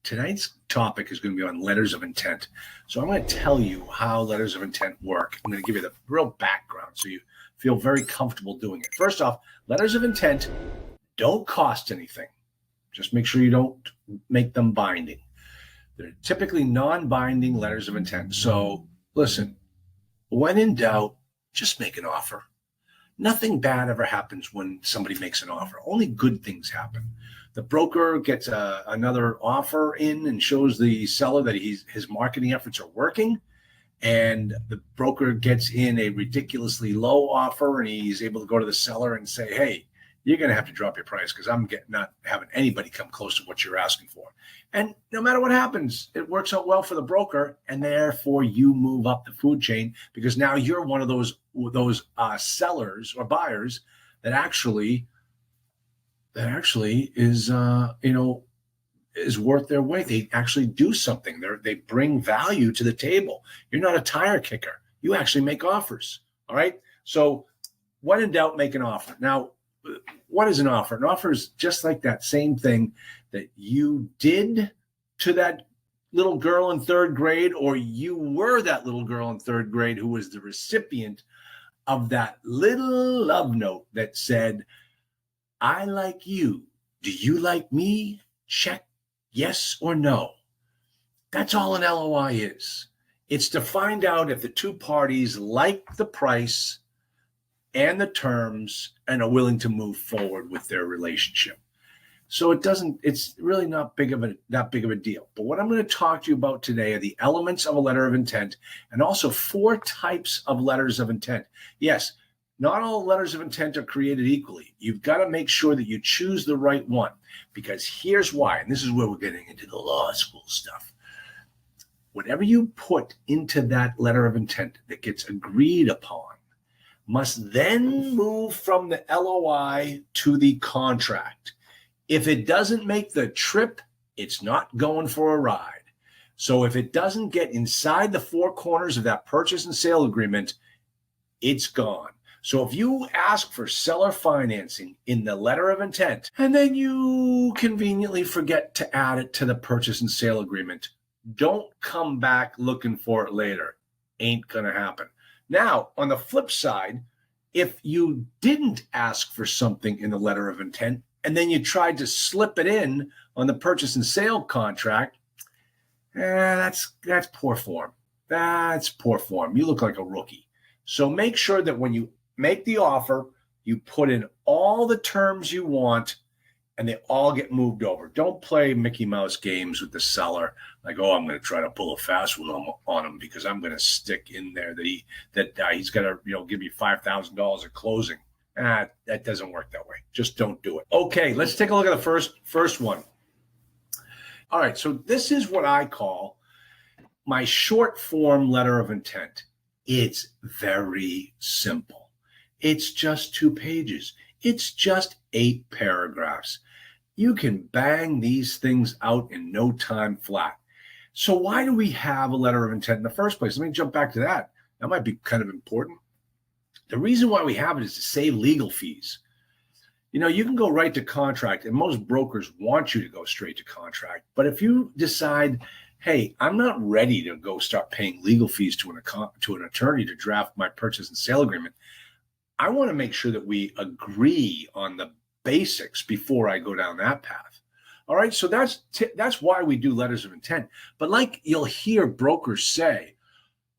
Tonight's topic is going to be on letters of intent. So I'm going to tell you how letters of intent work. I'm going to give you the real background so you feel very comfortable doing it. First off, letters of intent don't cost anything. Just make sure you don't make them binding. They're typically non-binding letters of intent. So listen, when in doubt, just make an offer. Nothing bad ever happens when somebody makes an offer. Only good things happen. The broker gets another offer in and shows the seller that his marketing efforts are working. And the broker gets in a ridiculously low offer and he's able to go to the seller and say, hey, you're going to have to drop your price because I'm not having anybody come close to what you're asking for. And no matter what happens, it works out well for the broker, and therefore you move up the food chain because now you're one of those sellers or buyers that actually is is worth their weight. They actually do something. They bring value to the table. You're not a tire kicker. You actually make offers. All right. So when in doubt, make an offer. Now, what is an offer? An offer is just like that same thing that you did to that little girl in third grade, or you were that little girl in third grade who was the recipient of that little love note that said, I like you. Do you like me? Check yes or no. That's all an LOI is. It's to find out if the two parties like the price and the terms and are willing to move forward with their relationship. So it's really not that big of a deal. But what I'm going to talk to you about today are the elements of a letter of intent and also 4 types of letters of intent. Yes, not all letters of intent are created equally. You've got to make sure that you choose the right one, because here's why, and this is where we're getting into the law school stuff. Whatever you put into that letter of intent that gets agreed upon must then move from the LOI to the contract. If it doesn't make the trip, it's not going for a ride. So if it doesn't get inside the 4 corners of that purchase and sale agreement, it's gone. So if you ask for seller financing in the letter of intent, and then you conveniently forget to add it to the purchase and sale agreement, don't come back looking for it later. Ain't going to happen. Now, on the flip side, if you didn't ask for something in the letter of intent, and then you tried to slip it in on the purchase and sale contract, that's poor form. That's poor form. You look like a rookie. So make sure that when you make the offer, you put in all the terms you want and they all get moved over. Don't play Mickey Mouse games with the seller. Like, oh, I'm going to try to pull a fast one on him because I'm going to stick in there that he's going to give you $5,000 at closing. That doesn't work that way. Just don't do it. Okay, let's take a look at the first one. All right, so this is what I call my short form letter of intent. It's very simple. It's just 2 pages. It's just 8 paragraphs. You can bang these things out in no time flat. So why do we have a letter of intent in the first place? Let me jump back to that. That might be kind of important. The reason why we have it is to save legal fees. You can go right to contract, and most brokers want you to go straight to contract. But if you decide, hey, I'm not ready to go start paying legal fees to an attorney to draft my purchase and sale agreement, I want to make sure that we agree on the basics before I go down that path. All right, so that's why we do letters of intent. But like you'll hear brokers say,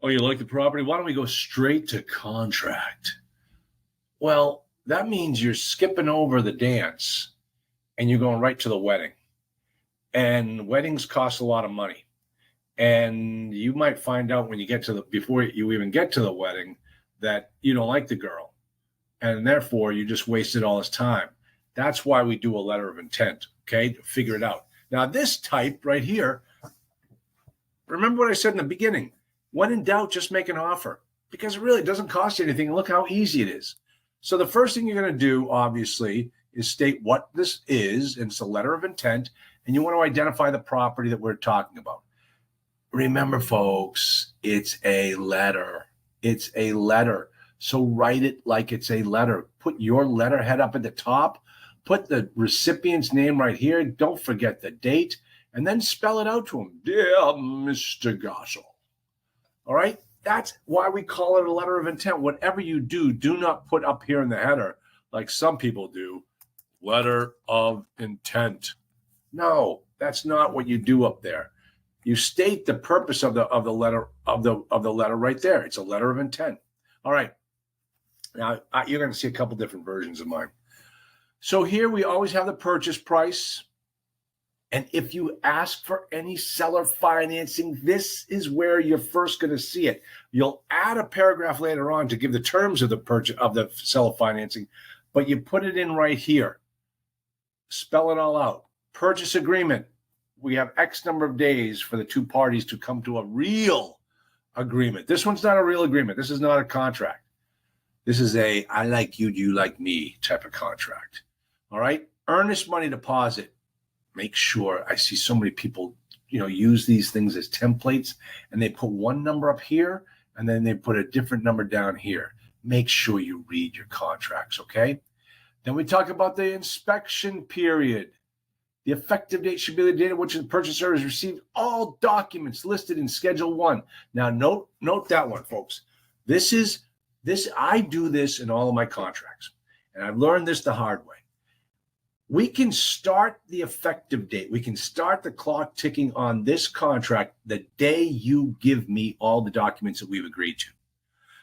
oh, you like the property? Why don't we go straight to contract? Well, that means you're skipping over the dance and you're going right to the wedding. And weddings cost a lot of money. And you might find out when you get before you even get to the wedding that you don't like the girl. And therefore, you just wasted all this time. That's why we do a letter of intent, okay, to figure it out. Now, this type right here, remember what I said in the beginning. When in doubt, just make an offer, because it really doesn't cost you anything. Look how easy it is. So the first thing you're going to do, obviously, is state what this is, and it's a letter of intent, and you want to identify the property that we're talking about. Remember, folks, it's a letter. It's a letter. So write it like it's a letter. Put your letterhead up at the top. Put the recipient's name right here. Don't forget the date. and then spell it out to him. Dear Mr. Gossel. All right. That's why we call it a letter of intent. Whatever you do, do not put up here in the header, like some people do, letter of intent. No, that's not what you do up there. You state the purpose of the letter of the letter right there. It's a letter of intent. All right. Now you're going to see a couple different versions of mine. So here we always have the purchase price. And if you ask for any seller financing, this is where you're first going to see it. You'll add a paragraph later on to give the terms of the purchase of the seller financing, but you put it in right here. Spell it all out. Purchase agreement. We have X number of days for the two parties to come to a real agreement. This one's not a real agreement. This is not a contract. This is a I like you, you like me type of contract. All right. Earnest money deposit. Make sure, I see so many people, use these things as templates, and they put one number up here and then they put a different number down here. Make sure you read your contracts, okay? Then we talk about the inspection period. The effective date should be the date at which the purchaser has received all documents listed in Schedule 1. Now, note that one, folks. I do this in all of my contracts, and I've learned this the hard way. We can start the effective date. We can start the clock ticking on this contract the day you give me all the documents that we've agreed to.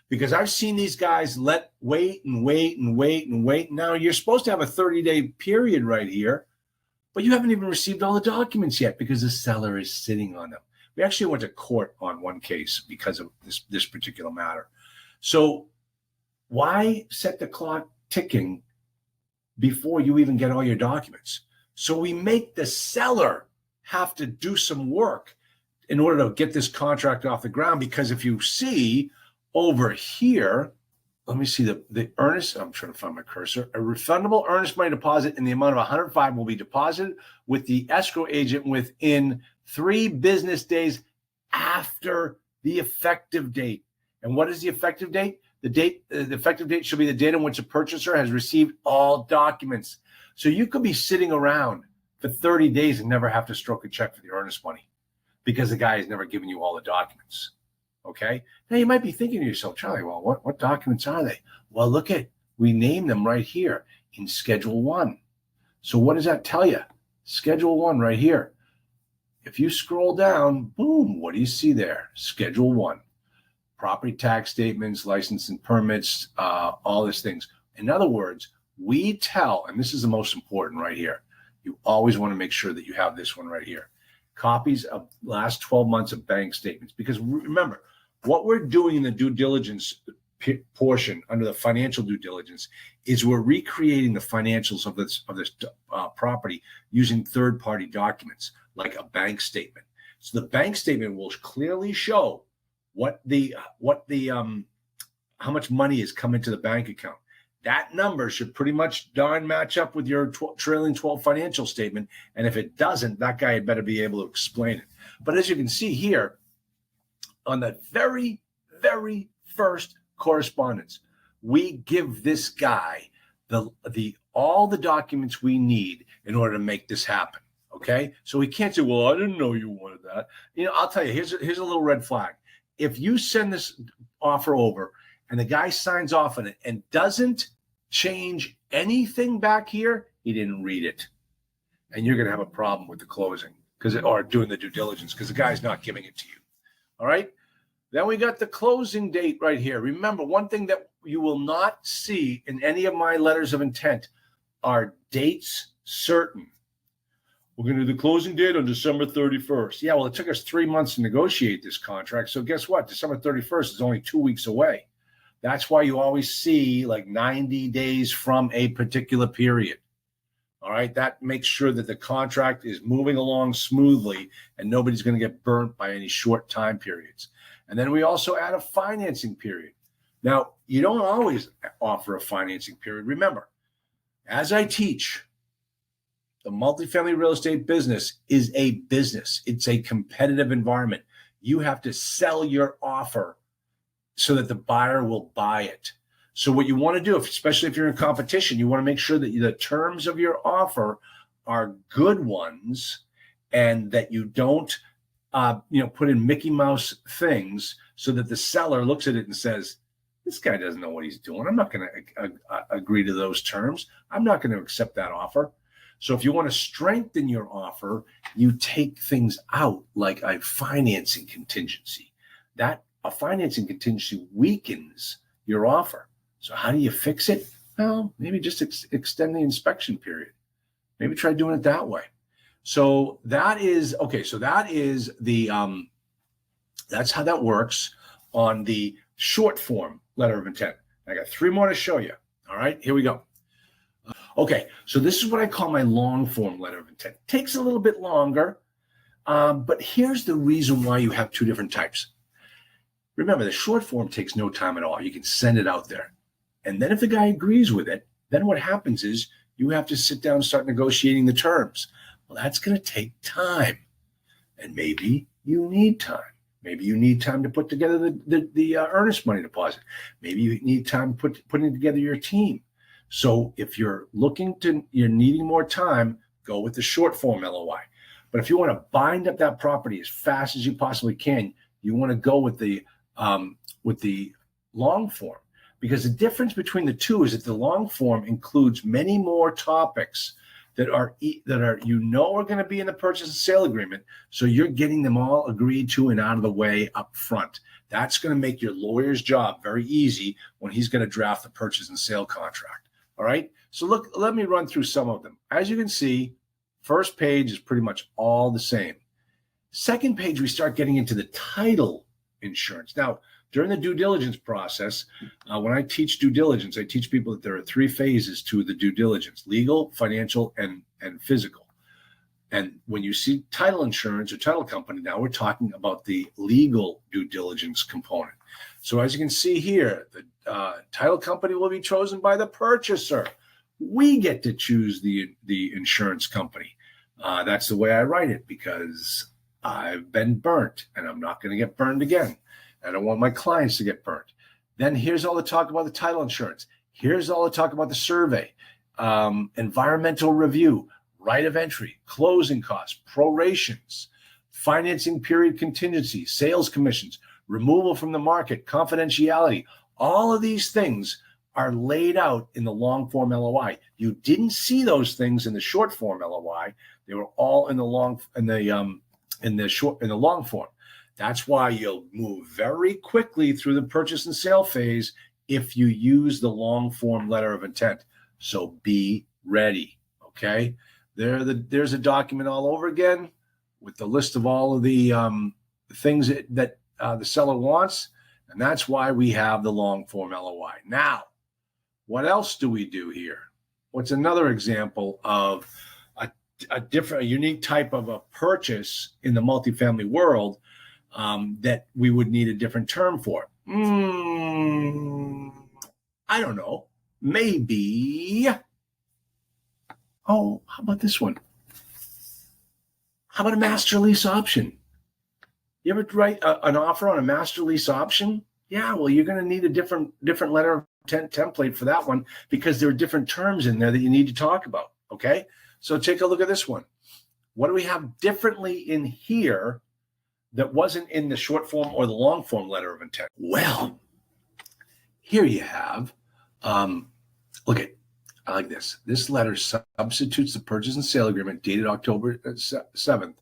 Because I've seen these guys wait. Now you're supposed to have a 30-day period right here, but you haven't even received all the documents yet because the seller is sitting on them. We actually went to court on one case because of this particular matter. So why set the clock ticking before you even get all your documents? So we make the seller have to do some work in order to get this contract off the ground. Because if you see over here, let me see the earnest, I'm trying to find my cursor. A refundable earnest money deposit in the amount of 105 will be deposited with the escrow agent within 3 business days after the effective date. And what is the effective date? The effective date should be the date on which the purchaser has received all documents. So you could be sitting around for 30 days and never have to stroke a check for the earnest money because the guy has never given you all the documents. Okay. Now you might be thinking to yourself, Charlie, well, what documents are they? Well, we name them right here in Schedule 1. So what does that tell you? Schedule 1 right here. If you scroll down, boom, what do you see there? Schedule 1. Property tax statements, license and permits, all these things. In other words, we tell, and this is the most important right here. You always want to make sure that you have this one right here. Copies of last 12 months of bank statements. Because remember, what we're doing in the due diligence portion under the financial due diligence is we're recreating the financials of this property using third-party documents like a bank statement. So the bank statement will clearly show how much money has come into the bank account. That number should pretty much darn match up with your trailing 12 financial statement. And if it doesn't, that guy had better be able to explain it. But as you can see here, on the very, very first correspondence, we give this guy all the documents we need in order to make this happen. Okay. So he can't say, well, I didn't know you wanted that. I'll tell you, here's a little red flag. If you send this offer over and the guy signs off on it and doesn't change anything back here, he didn't read it. And you're going to have a problem with the closing or doing the due diligence because the guy's not giving it to you. All right. Then we got the closing date right here. Remember, one thing that you will not see in any of my letters of intent are dates certain. We're going to do the closing date on December 31st. Yeah, well, it took us 3 months to negotiate this contract. So guess what? December 31st is only 2 weeks away. That's why you always see like 90 days from a particular period. All right. That makes sure that the contract is moving along smoothly and nobody's going to get burnt by any short time periods. And then we also add a financing period. Now, you don't always offer a financing period. Remember, as I teach, the multifamily real estate business is a business. It's a competitive environment. You have to sell your offer so that the buyer will buy it. So what you want to do, especially if you're in competition, you want to make sure that the terms of your offer are good ones and that you don't, put in Mickey Mouse things so that the seller looks at it and says, this guy doesn't know what he's doing. I'm not going to agree to those terms. I'm not going to accept that offer. So if you want to strengthen your offer, you take things out like a financing contingency. That a financing contingency weakens your offer. So how do you fix it? Well, maybe just extend the inspection period. Maybe try doing it that way. So that is okay. So that is the that's how that works on the short form letter of intent. I got 3 more to show you. All right, here we go. Okay, so this is what I call my long form letter of intent. Takes a little bit longer, but here's the reason why you have 2 different types. Remember, the short form takes no time at all. You can send it out there. And then if the guy agrees with it, then what happens is you have to sit down and start negotiating the terms. Well, that's going to take time. And maybe you need time. Maybe you need time to put together the earnest money deposit. Maybe you need time putting together your team. So if you're needing more time, go with the short form LOI. But if you want to bind up that property as fast as you possibly can, you want to go with the long form, because the difference between the two is that the long form includes many more topics that are going to be in the purchase and sale agreement. So you're getting them all agreed to and out of the way up front. That's going to make your lawyer's job very easy when he's going to draft the purchase and sale contract. All right. So let me run through some of them. As you can see, first page is pretty much all the same. Second page, we start getting into the title insurance. Now, during the due diligence process, when I teach due diligence, I teach people that there are 3 phases to the due diligence: legal, financial, and physical. And when you see title insurance or title company, now we're talking about the legal due diligence component. So as you can see here, the title company will be chosen by the purchaser. We get to choose the insurance company. That's the way I write it, because I've been burnt and I'm not going to get burned again. I don't want my clients to get burnt. Then here's all the talk about the title insurance. Here's all the talk about the survey, environmental review, right of entry, closing costs, prorations, financing period contingency, sales commissions, removal from the market, confidentiality. All of these things are laid out in the long form LOI. You didn't see those things in the short form LOI. They were all in the long form. That's why you'll move very quickly through the purchase and sale phase if you use the long form letter of intent. So be ready. Okay. There's a document all over again with the list of all of the things that the seller wants. And that's why we have the long form LOI. Now, what else do we do here? What's another example of a unique type of a purchase in the multifamily world that we would need a different term for? I don't know. Maybe. Oh, how about this one? How about a master lease option? You ever write an offer on a master lease option? Yeah, well, you're going to need a different letter of intent template for that one, because there are different terms in there that you need to talk about. Okay, so take a look at this one. What do we have differently in here that wasn't in the short form or the long form letter of intent? Well, here you have, look at, I like this. This letter substitutes the purchase and sale agreement dated October 7th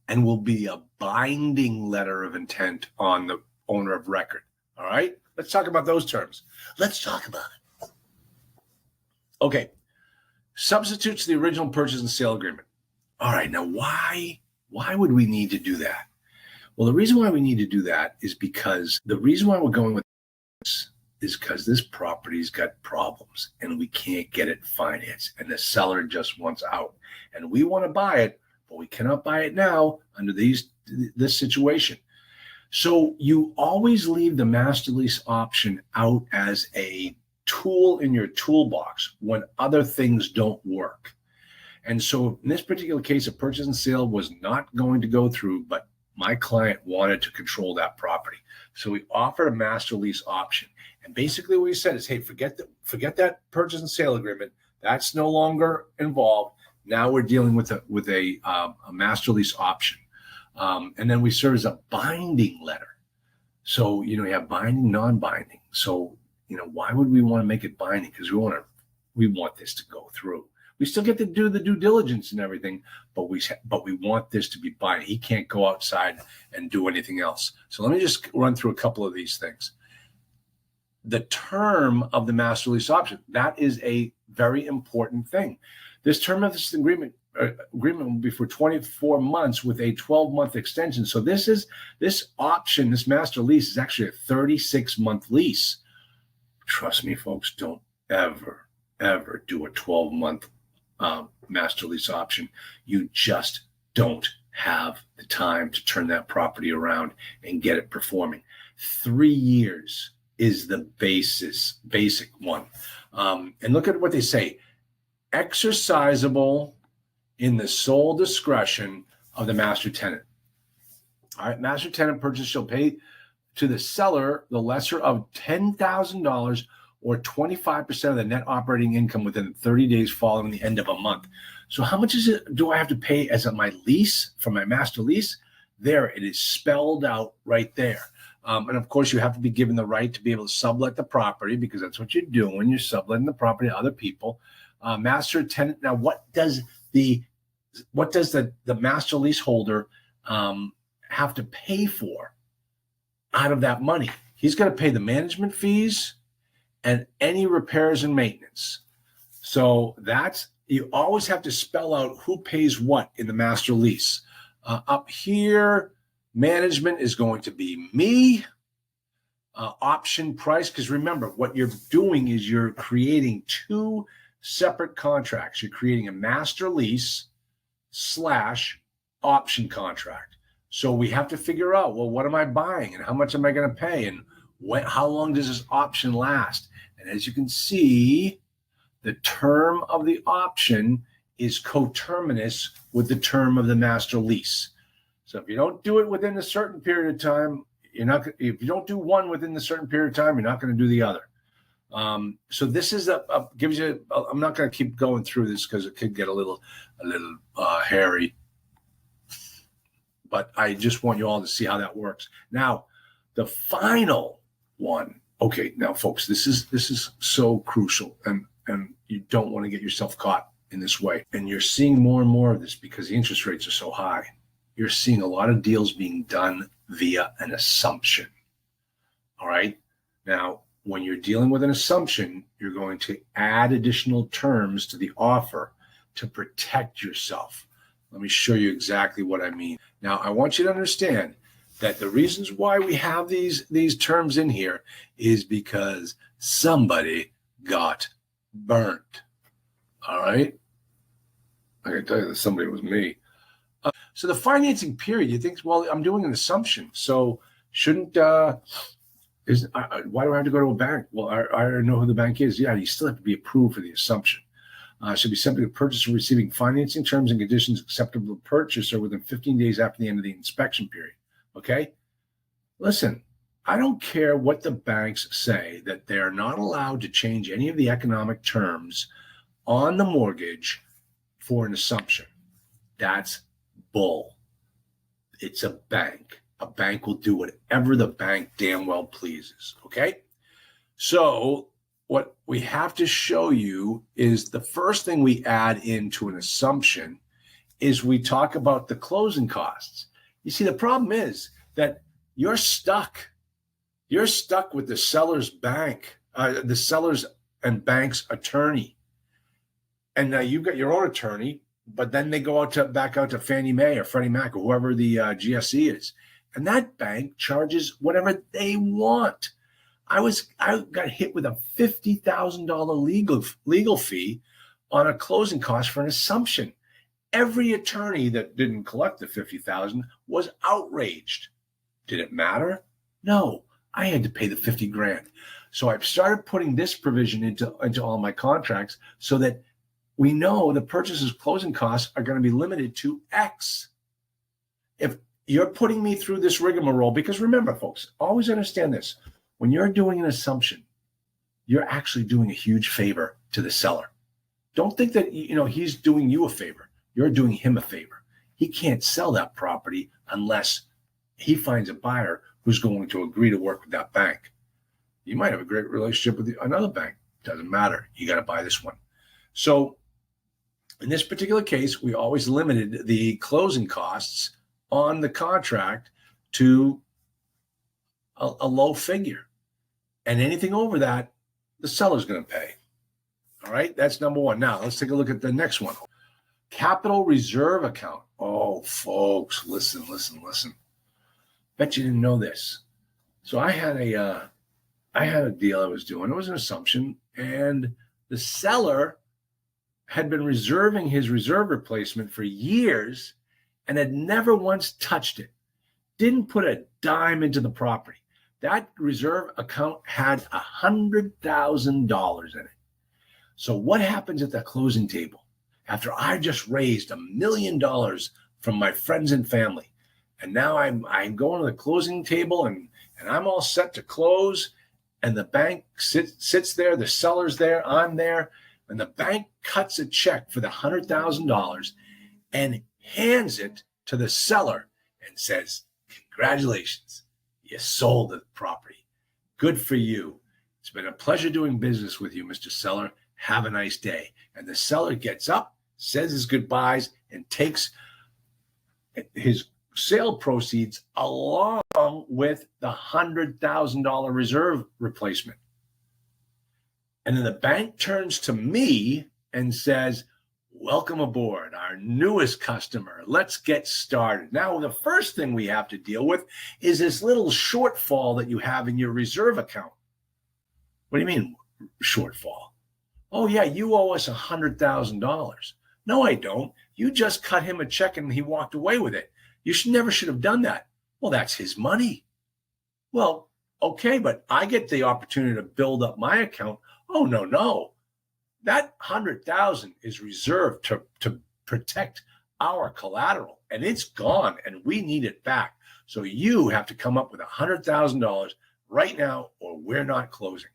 and will be a binding letter of intent on the owner of record. All right, let's talk about those terms. Let's talk about it. Okay, substitutes the original purchase and sale agreement. All right, now why would we need to do that? Well, the reason why we need to do that is because the reason why we're going with this is because this property's got problems and we can't get it financed, and the seller just wants out, and we want to buy it, but we cannot buy it now under this situation. So you always leave the master lease option out as a tool in your toolbox when other things don't work. And so in this particular case, a purchase and sale was not going to go through, but my client wanted to control that property. So we offered a master lease option. And basically what we said is, hey, forget that purchase and sale agreement. That's no longer involved. Now we're dealing with a master lease option. And then we serve as a binding letter. So, you have binding, non-binding. So, why would we want to make it binding? Because we want this to go through. We still get to do the due diligence and everything, but we want this to be binding. He can't go outside and do anything else. So let me just run through a couple of these things. The term of the master lease option, that is a very important thing. This term of this agreement will be for 24 months with a 12-month extension. So this option, this master lease, is actually a 36-month lease. Trust me, folks, don't ever do a 12-month master lease option. You just don't have the time to turn that property around and get it performing. 3 years is the basic one. And look at what they say. Exercisable in the sole discretion of the master tenant. All right, master tenant purchase shall pay to the seller the lesser of $10,000 or 25% of the net operating income within 30 days following the end of a month. So how much do I have to pay as my lease for my master lease? There, it is spelled out right there. And of course, you have to be given the right to be able to sublet the property, because that's what you're doing. You're subletting the property to other people. Master tenant. Now, what does the master leaseholder have to pay for out of that money? He's going to pay the management fees and any repairs and maintenance. So you always have to spell out who pays what in the master lease. Up here, management is going to be me. Option price, because remember, what you're doing is you're creating two separate contracts. You're creating a master lease / option contract. So we have to figure out, well, what am I buying and how much am I going to pay, and how long does this option last? And as you can see, the term of the option is coterminous with the term of the master lease. So if you don't do it within a certain period of time, if you don't do one within a certain period of time, you're not going to do the other. So this is gives you. I'm not going to keep going through this because it could get a little hairy, but I just want you all to see how that works. Now, the final one. Okay, now, folks, this is so crucial, and you don't want to get yourself caught in this way. And you're seeing more and more of this because the interest rates are so high. You're seeing a lot of deals being done via an assumption. All right. Now, when you're dealing with an assumption, you're going to add additional terms to the offer to protect yourself. Let me show you exactly what I mean. Now, I want you to understand that the reasons why we have these terms in here is because somebody got burnt. All right. I can tell you that somebody was me. So the financing period, you think, well, I'm doing an assumption. So shouldn't, why do I have to go to a bank? Well, I already know who the bank is. Yeah, you still have to be approved for the assumption. Should be subject to purchase or receiving financing terms and conditions acceptable to purchaser within 15 days after the end of the inspection period. Okay? Listen, I don't care what the banks say, that they're not allowed to change any of the economic terms on the mortgage for an assumption. That's bull. It's a bank. A bank will do whatever the bank damn well pleases. Okay? So what we have to show you is the first thing we add into an assumption is we talk about the closing costs. You see, the problem is that you're stuck. You're stuck with the seller's bank, the seller's and bank's attorney. And now you've got your own attorney, but then they go back out to Fannie Mae or Freddie Mac or whoever the GSE is. And that bank charges whatever they want. I got hit with a $50,000 legal fee on a closing cost for an assumption. Every attorney that didn't collect the $50,000 was outraged. Did it matter? No, I had to pay the $50,000. So I started putting this provision into all my contracts so that we know the purchaser's closing costs are going to be limited to X. If you're putting me through this rigmarole, because remember, folks, always understand this. When you're doing an assumption, you're actually doing a huge favor to the seller. Don't think that he's doing you a favor. you're doing him a favor. He can't sell that property unless he finds a buyer who's going to agree to work with that bank. You might have a great relationship with another bank. Doesn't matter. You got to buy this one. So in this particular case, we always limited the closing costs on the contract to a low figure. And anything over that, the seller's going to pay. All right, that's number one. Now, let's take a look at the next one. Capital reserve account. Oh, folks, listen. Bet you didn't know this. So I had a deal I was doing. It was an assumption, and the seller had been reserving his reserve replacement for years and had never once touched it. Didn't put a dime into the property. That reserve account had $100,000 in it. So what happens at the closing table after I just raised $1 million from my friends and family? And now I'm going to the closing table and I'm all set to close. And the bank sits there, the seller's there, I'm there. And the bank cuts a check for the $100,000 and hands it to the seller and says, "Congratulations, you sold the property. Good for you. It's been a pleasure doing business with you, Mr. Seller. Have a nice day." And the seller gets up, says his goodbyes, and takes his sale proceeds along with the $100,000 reserve replacement. And then the bank turns to me and says, "Welcome aboard, our newest customer. Let's get started." Now, the first thing we have to deal with is this little shortfall that you have in your reserve account. What do you mean, shortfall? "Oh, yeah, you owe us $100,000. "No, I don't. You just cut him a check and he walked away with it. You never should have done that." "Well, that's his money." "Well, okay, but I get the opportunity to build up my account." "Oh, no. That $100,000 is reserved to protect our collateral, and it's gone, and we need it back. So you have to come up with $100,000 right now, or we're not closing."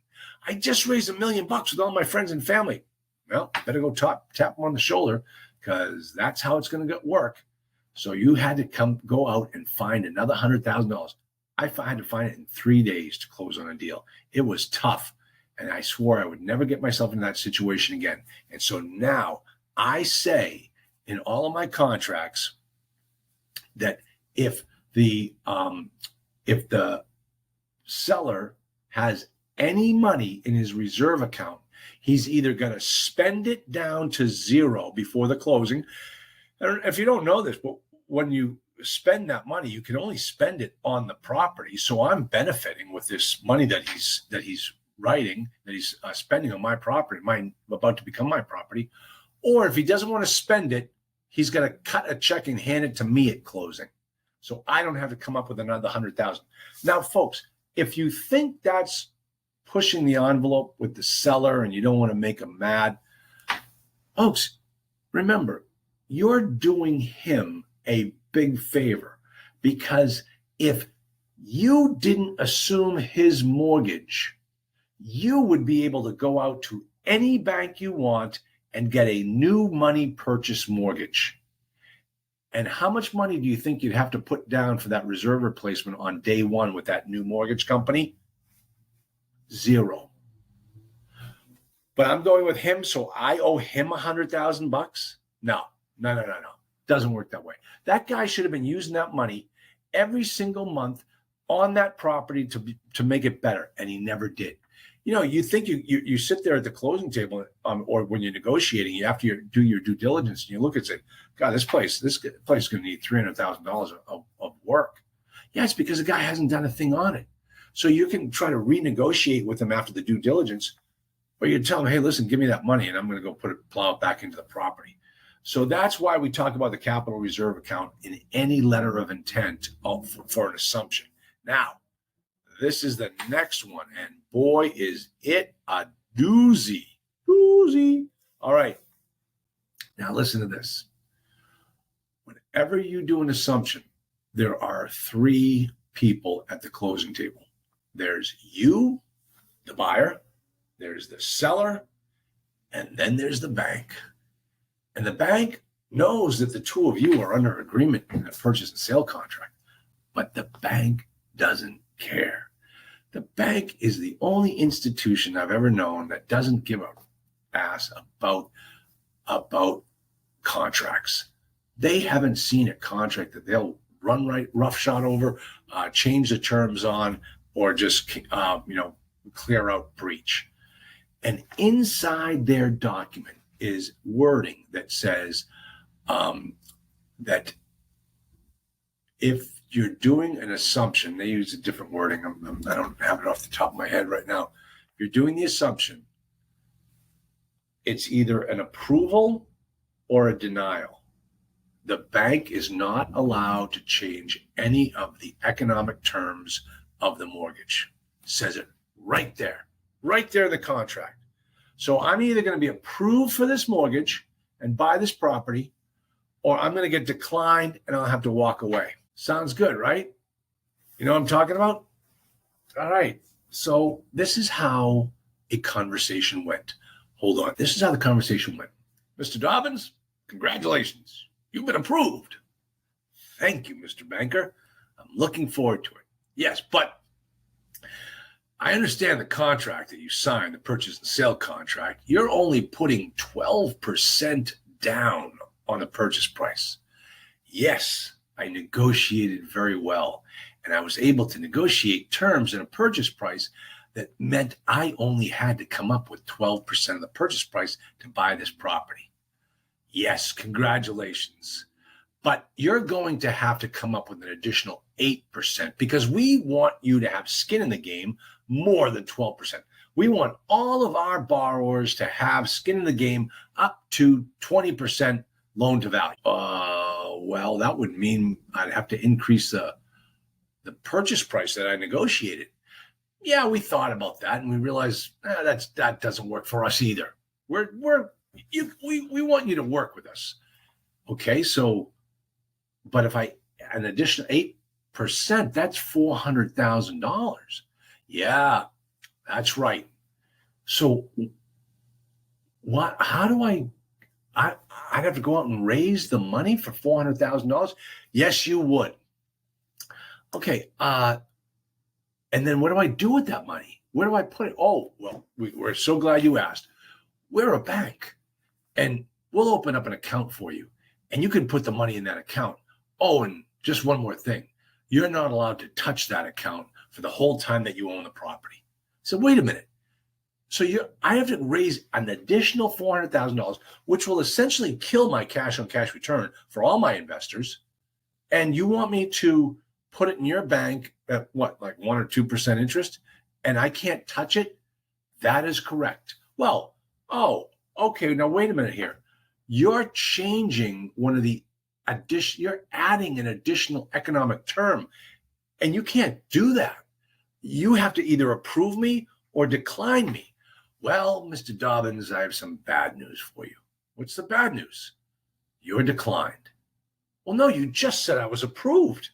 "I just raised $1 million with all my friends and family." "Well, better go tap them on the shoulder, because that's how it's going to work." So you had to go out and find another $100,000. I had to find it in 3 days to close on a deal. It was tough. And I swore I would never get myself in that situation again. And so now I say in all of my contracts that if the seller has any money in his reserve account, he's either going to spend it down to zero before the closing. And if you don't know this, but when you spend that money, you can only spend it on the property. So I'm benefiting with this money that he's spending on my property, mine about to become my property. Or if he doesn't want to spend it, he's going to cut a check and hand it to me at closing. So I don't have to come up with another $100,000. Now, folks, if you think that's pushing the envelope with the seller and you don't want to make him mad, folks, remember, you're doing him a big favor, because if you didn't assume his mortgage, you would be able to go out to any bank you want and get a new money purchase mortgage. And how much money do you think you'd have to put down for that reserve replacement on day one with that new mortgage company? Zero. But I'm going with him, so I owe him $100,000? No. Doesn't work that way. That guy should have been using that money every single month on that property to make it better, and he never did. You know, you think you sit there at the closing table, or when you're negotiating, after you do your due diligence, and you look and say, "God, this place is going to need $300,000 of work." Yeah, it's because the guy hasn't done a thing on it. So you can try to renegotiate with him after the due diligence, or you tell him, "Hey, listen, give me that money, and I'm going to go plow it back into the property." So that's why we talk about the capital reserve account in any letter of intent for an assumption. Now, this is the next one, and boy, is it a doozy. All right. Now listen to this. Whenever you do an assumption, there are 3 people at the closing table. There's you, the buyer, there's the seller, and then there's the bank. And the bank knows that the two of you are under agreement in a purchase and sale contract, but the bank doesn't care. The bank is the only institution I've ever known that doesn't give a ass about contracts. They haven't seen a contract that they'll run right roughshod over, change the terms on, or just clear out breach. And inside their document is wording that says that if you're doing an assumption, they use a different wording. I don't have it off the top of my head right now. If you're doing the assumption, it's either an approval or a denial. The bank is not allowed to change any of the economic terms of the mortgage. It says it right there in the contract. So I'm either going to be approved for this mortgage and buy this property, or I'm going to get declined and I'll have to walk away. Sounds good, right? You know what I'm talking about? All right. So this is how a conversation went. Hold on. This is how the conversation went. Mr. Dobens, congratulations. You've been approved. Thank you, Mr. Banker. I'm looking forward to it. Yes, but I understand the contract that you signed, the purchase and sale contract. You're only putting 12% down on the purchase price. Yes, I negotiated very well, and I was able to negotiate terms in a purchase price that meant I only had to come up with 12% of the purchase price to buy this property. Yes, congratulations. But you're going to have to come up with an additional 8% because we want you to have skin in the game more than 12%. We want all of our borrowers to have skin in the game up to 20% loan to value. Well, that would mean I'd have to increase the purchase price that I negotiated. Yeah, we thought about that and we realized that doesn't work for us either. We want you to work with us. Okay, so, but if an additional 8%, that's $400,000. Yeah, that's right. So how do I'd have to go out and raise the money for $400,000? Yes, you would. Okay. And then what do I do with that money? Where do I put it? Oh, well, we're so glad you asked. We're a bank and we'll open up an account for you and you can put the money in that account. Oh, and just one more thing. You're not allowed to touch that account for the whole time that you own the property. So wait a minute. So I have to raise an additional $400,000, which will essentially kill my cash on cash return for all my investors. And you want me to put it in your bank at what, like 1 or 2% interest, and I can't touch it? That is correct. Well, okay. Now wait a minute here. You're changing you're adding an additional economic term, and you can't do that. You have to either approve me or decline me. Well, Mr. Dobbins, I have some bad news for you. What's the bad news? You're declined. Well, no, you just said I was approved.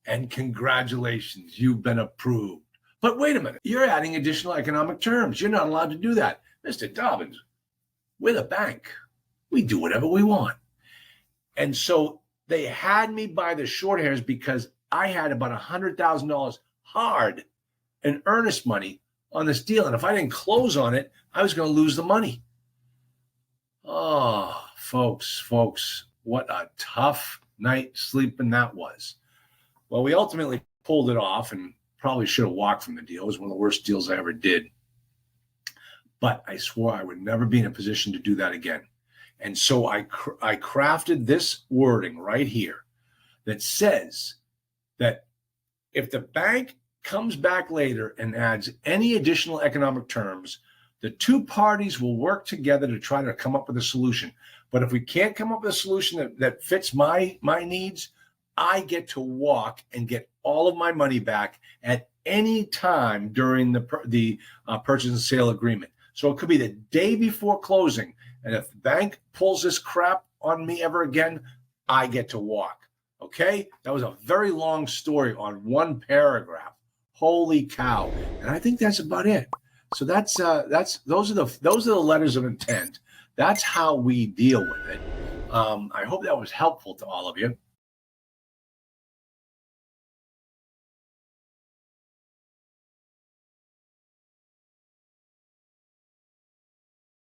And congratulations, you've been approved. But wait a minute, you're adding additional economic terms. You're not allowed to do that. Mr. Dobbins, we're the bank. We do whatever we want. And so they had me by the short hairs because I had about $100,000 hard and earnest money on this deal. And if I didn't close on it, I was going to lose the money. Oh, folks, what a tough night sleeping that was. Well, we ultimately pulled it off and probably should have walked from the deal. It was one of the worst deals I ever did. But I swore I would never be in a position to do that again. And so I crafted this wording right here that says that if the bank comes back later and adds any additional economic terms, the two parties will work together to try to come up with a solution. But if we can't come up with a solution that fits my needs, I get to walk and get all of my money back at any time during the purchase and sale agreement. So it could be the day before closing. And if the bank pulls this crap on me ever again, I get to walk. Okay? That was a very long story on one paragraph. Holy cow. And I think that's about it. So those are the letters of intent. That's how we deal with it. I hope that was helpful to all of you.